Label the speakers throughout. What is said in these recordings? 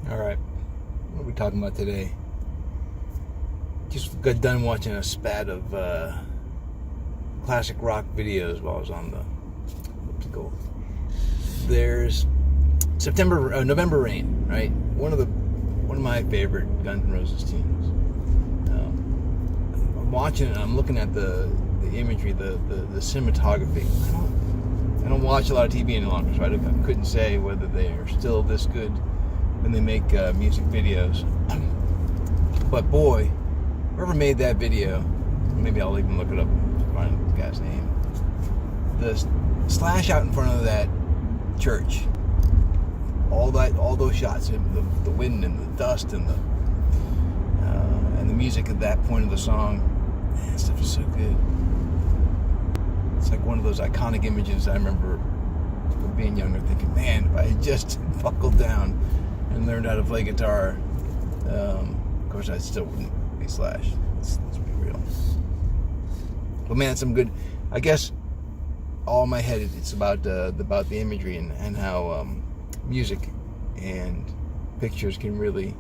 Speaker 1: All right, what are we talking about today? Just got done watching a spat of classic rock videos while I was on the elliptical. There's November Rain, right? One of my favorite Guns N' Roses tunes. I'm watching it and I'm looking at the imagery, the cinematography. I don't watch a lot of TV any longer, so I couldn't say whether they are still this good when they make music videos. But boy, whoever made that video, maybe I'll even look it up and find the guy's name. The slash out in front of that church, all those shots, the wind and the dust and the music at that point of the song, man, stuff is so good. It's like one of those iconic images I remember from being younger, thinking, man, if I had just buckled down and learned how to play guitar, of course I still wouldn't be Slash. Let's be real. But man, some good. I guess all in my head it's about the imagery and how music and pictures can really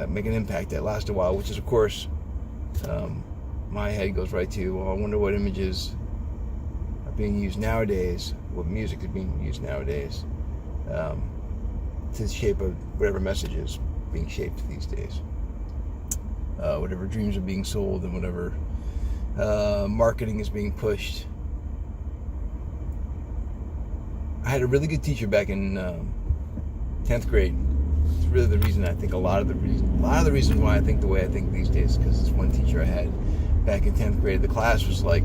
Speaker 1: make an impact that lasts a while. Which is, of course, my head goes right to, well, I wonder what images are being used nowadays, what music is being used nowadays, to shape whatever message is being shaped these days. Whatever dreams are being sold and whatever marketing is being pushed. I had a really good teacher back in 10th grade. It's really the reason I think a lot of the reasons why I think the way I think these days, because it's one teacher I had back in 10th grade. The class was like,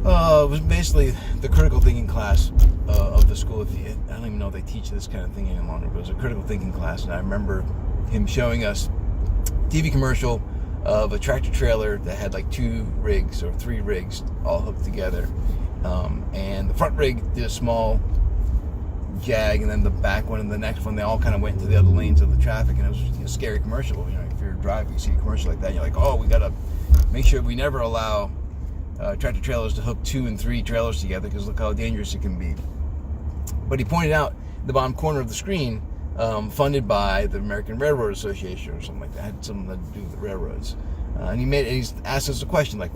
Speaker 1: it was basically the critical thinking class of the school. I don't even know if they teach this kind of thing any longer, but it was a critical thinking class, and I remember him showing us TV commercial of a tractor trailer that had like 2 rigs or 3 rigs all hooked together, and the front rig did a small jag, and then the back one and the next one, they all kind of went into the other lanes of the traffic, and it was a scary commercial. You know, if you're driving, you see a commercial like that, and you're like, oh, we gotta make sure we never allow tractor trailers to hook 2 and 3 trailers together, because look how dangerous it can be. But he pointed out the bottom corner of the screen, funded by the American Railroad Association or something like that, had something to do with the railroads, and he's asked us a question like,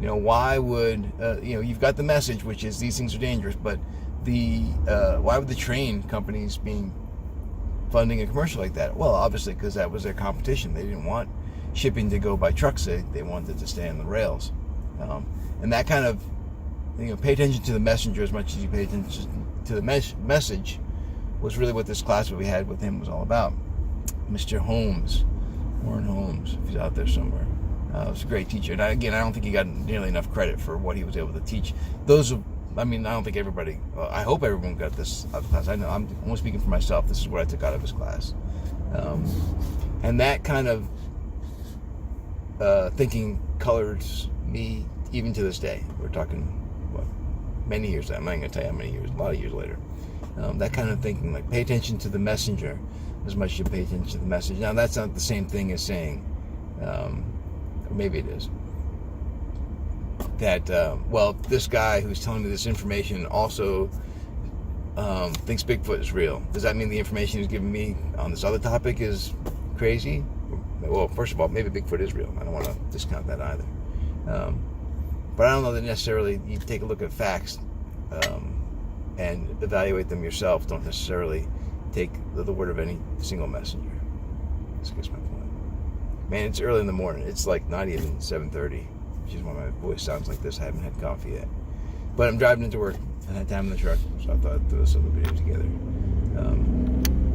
Speaker 1: you know, why would you've got the message, which is these things are dangerous, but why would the train companies be funding a commercial like that? Well, obviously because that was their competition. They didn't want shipping to go by trucks. They wanted to stay on the rails, and that kind of, pay attention to the messenger as much as you pay attention to the message was really what this class that we had with him was all about. Mr. Holmes, Warren Holmes, if he's out there somewhere. Was a great teacher. And I don't think he got nearly enough credit for what he was able to teach. I don't think everybody, I hope everyone got this out of class. I know, I'm only speaking for myself. This is what I took out of his class. And that kind of thinking colors me even to this day. We're talking, many years. I'm not going to tell you how many years, a lot of years later. That kind of thinking, like, pay attention to the messenger as much as you pay attention to the message. Now, that's not the same thing as saying, or maybe it is, that, this guy who's telling me this information also thinks Bigfoot is real. Does that mean the information he's giving me on this other topic is crazy? Well, first of all, maybe Bigfoot is real. I don't want to discount that either. But I don't know that necessarily you take a look at facts and evaluate them yourself. Don't necessarily take the word of any single messenger. That's my point. Man, it's early in the morning. It's like not even 7:30, which is why my voice sounds like this. I haven't had coffee yet. But I'm driving into work and I had time in the truck, so I thought I'd throw some of the videos together.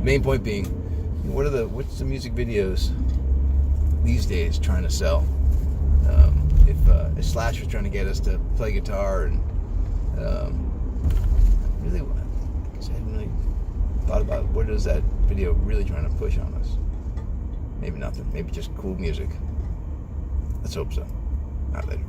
Speaker 1: Main point being, what's the music videos these days trying to sell? If Slash was trying to get us to play guitar, and really, I guess I hadn't really thought about what is that video really trying to push on us. Maybe nothing. Maybe just cool music. Let's hope so. Not later.